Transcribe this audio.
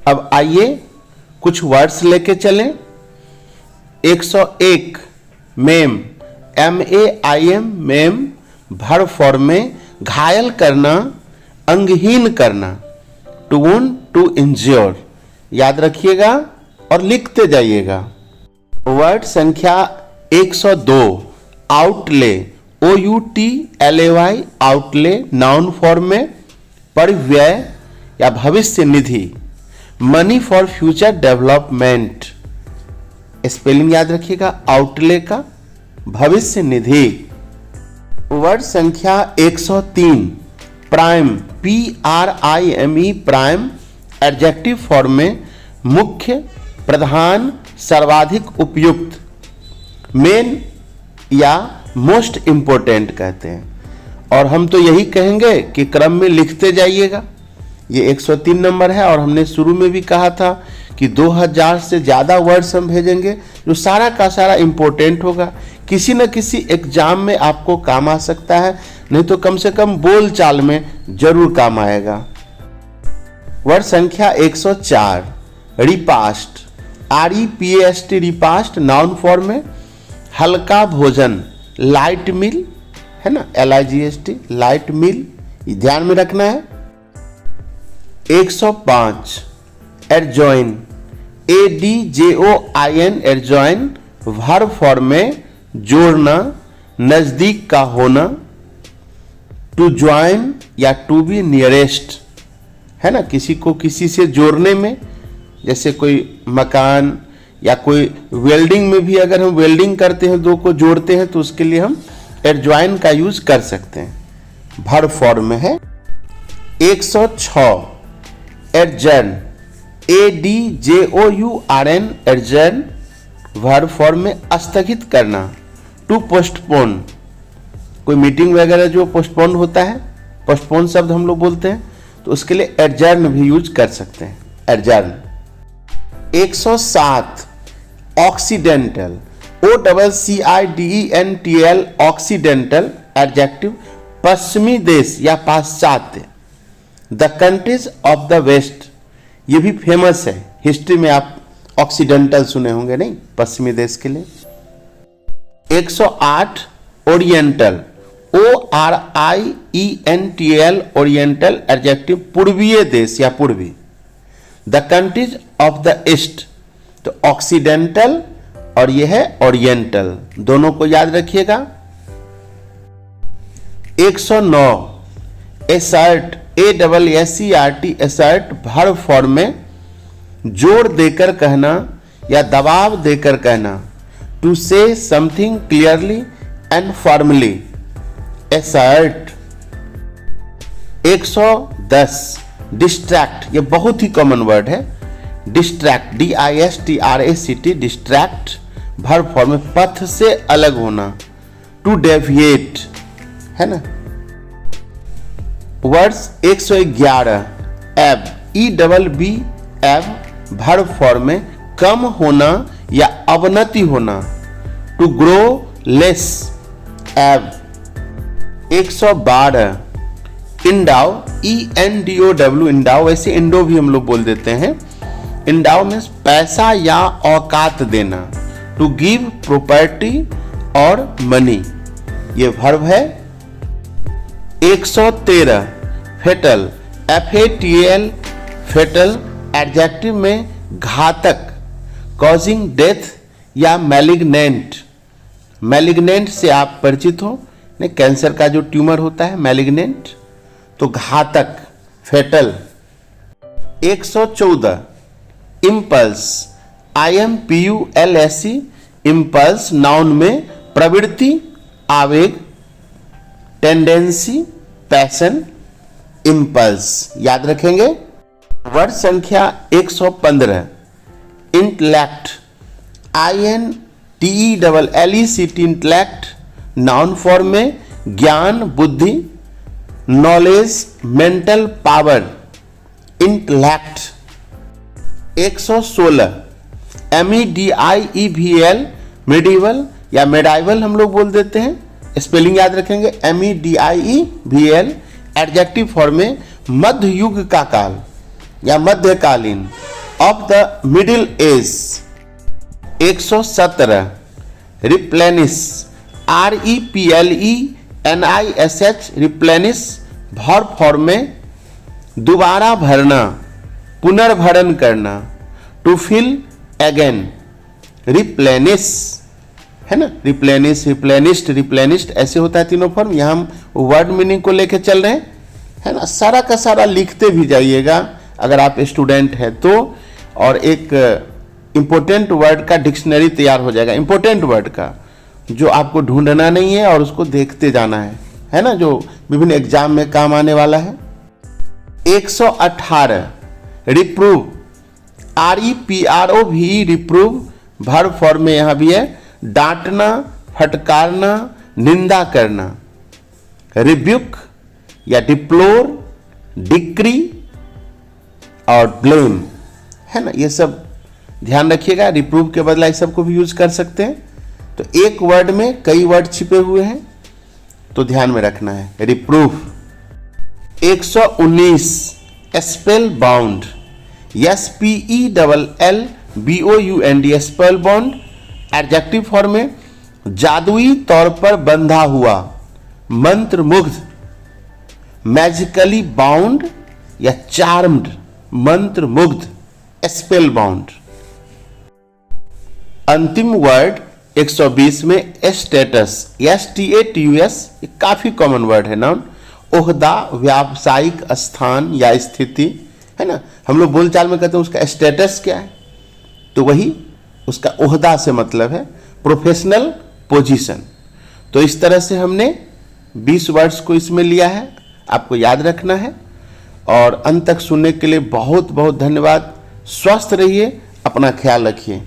अब आइए कुछ वर्ड्स लेके चलें। 101 ma'am, MAIM, ma'am verb form में घायल करना, अंगहीन करना, टू वुंड, टू इंज्योर। याद रखिएगा और लिखते जाइएगा। वर्ड संख्या 102 outlay, OUTLAY, outlay noun form में परिव्यय या भविष्य निधि। Money for future development, spelling याद रखिएगा आउटले का, भविष्य निधि। वर्ड संख्या 103 prime, PRIME, prime adjective form में मुख्य, प्रधान, सर्वाधिक उपयुक्त, मेन या मोस्ट इंपोर्टेंट कहते हैं। और हम तो यही कहेंगे कि क्रम में लिखते जाइएगा। ये 103 नंबर है और हमने शुरू में भी कहा था कि 2000 से ज़्यादा वर्ड्स हम भेजेंगे जो सारा का सारा इंपॉर्टेंट होगा, किसी न किसी एग्जाम में आपको काम आ सकता है, नहीं तो कम से कम बोल चाल में जरूर काम आएगा। वर्ड संख्या 104 रिपास्ट, REPAST, रिपास्ट नाउन फॉर्म में हल्का भोजन, लाइट मील है ना, LIGHT, लाइट मील, ध्यान में रखना है। 105 adjoin, ADJOIN, adjoin verb form में जोड़ना, नजदीक का होना, टू ज्वाइन या टू बी नियरेस्ट है ना, किसी को किसी से जोड़ने में, जैसे कोई मकान या कोई वेल्डिंग में भी अगर हम वेल्डिंग करते हैं, दो को जोड़ते हैं तो उसके लिए हम एडजॉइन का यूज कर सकते हैं, वर्ब फॉर्म में है। 106 adjourn, ADJOURN, adjourn verb form में स्थगित करना, टू पोस्टपोन, कोई मीटिंग वगैरह जो पोस्टपोन होता है, पोस्टपोन शब्द हम लोग बोलते हैं, तो उसके लिए एडजर्न भी यूज कर सकते हैं, adjourn. 107 occidental, OCCIDENTAL, occidental adjective पश्चिमी देश या पाश्चात्य। The countries of the west, ये भी फेमस है, हिस्ट्री में आप ऑक्सीडेंटल सुने होंगे नहीं, पश्चिमी देश के लिए। 108 ओरिएंटल, ORIENTAL, ओरिएंटल एडजेक्टिव पूर्वीय देश या पूर्वी। The countries of the east, तो ऑक्सीडेंटल और यह है ओरिएंटल, दोनों को याद रखिएगा। 109 एसर्ट, ASSERT, एसर्ट वर्ब फॉर्म में जोर देकर कहना या दबाव देकर कहना, to say something clearly and formally, assert. 110 distract, ये बहुत ही कॉमन वर्ड है, distract, DISTRACT, distract verb form में पथ से अलग होना, टू डेविएट है ना। वर्ड्स 111 एब, EBB, एब वर्ब फॉर्म में कम होना या अवनति होना, टू ग्रो लेस, एब। 112 इंडाव, ENDOW, इंडाव, वैसे इंडो भी हम लोग बोल देते हैं। इंडाव मीन्स पैसा या औकात देना, टू गिव प्रॉपर्टी और मनी, ये वर्ब है। 113 फेटल, FATAL, फेटल एडजेक्टिव में घातक, कॉजिंग डेथ या मैलिग्नेंट। मैलिग्नेंट से आप परिचित हो, नहीं, कैंसर का जो ट्यूमर होता है मैलिग्नेंट, तो घातक, fatal. 114 impulse, IMPULSE, impulse noun में प्रवृत्ति, आवेग, टेंडेंसी, पैशन, इम्पल्स याद रखेंगे। वर्ड संख्या 115 intellect, INTELLECT, intellect noun form में ज्ञान, बुद्धि, knowledge, mental power, intellect. 116 MEDIEVAL, medieval या मेडाइवल हम लोग बोल देते हैं, स्पेलिंग याद रखेंगे, MEDIEVAL एडजेक्टिव फॉर्म में मध्य युग का काल या मध्यकालीन, of the middle age 117 replenish REPLENISH replenish verb form में दोबारा भरना, पुनर्भरण करना। टू फिल अगेन रिप्लेनिश है ना, रिप्लेनिश, रिप्लेनिश्ड, रिप्लेनिश्ड ऐसे होता है तीनों फॉर्म। यहाँ हम वर्ड मीनिंग को लेके चल रहे हैं है ना, सारा का सारा लिखते भी जाइएगा अगर आप स्टूडेंट हैं तो, और एक इम्पोर्टेंट वर्ड का डिक्शनरी तैयार हो जाएगा, इम्पोर्टेंट वर्ड का जो आपको ढूंढना नहीं है और उसको देखते जाना है ना, जो विभिन्न एग्जाम में काम आने वाला है। 118 रिप्रूव REPROVE रिप्रूव वर्ब फॉर्म में यहाँ भी है डांटना, फटकारना, निंदा करना। रिब्यूक या डिप्लोर, डिक्री और ब्लेम है ना, ये सब ध्यान रखिएगा। रिप्रूव के बदला इस सब को भी यूज कर सकते हैं। तो एक वर्ड में कई वर्ड छिपे हुए हैं तो ध्यान में रखना है। रिप्रूव। 119 spell bound SPELLBOUND spell bound adjective form में जादुई तौर पर बंधा हुआ, मंत्र मुग्ध, मैजिकली बाउंड या चार्म्ड, मंत्र मुग्ध, स्पेल बाउंड। अंतिम वर्ड 120 में स्टेटस STATUS, ये काफी कॉमन वर्ड है नाउन, ओहदा, व्यावसायिक स्थान या स्थिति है ना। हम लोग बोलचाल में कहते हैं उसका स्टेटस क्या है, तो वही उसका ओहदा से मतलब है प्रोफेशनल पोजीशन। तो इस तरह से हमने 20 वर्ड्स को इसमें लिया है, आपको याद रखना है। और अंत तक सुनने के लिए बहुत बहुत धन्यवाद। स्वस्थ रहिए, अपना ख्याल रखिए।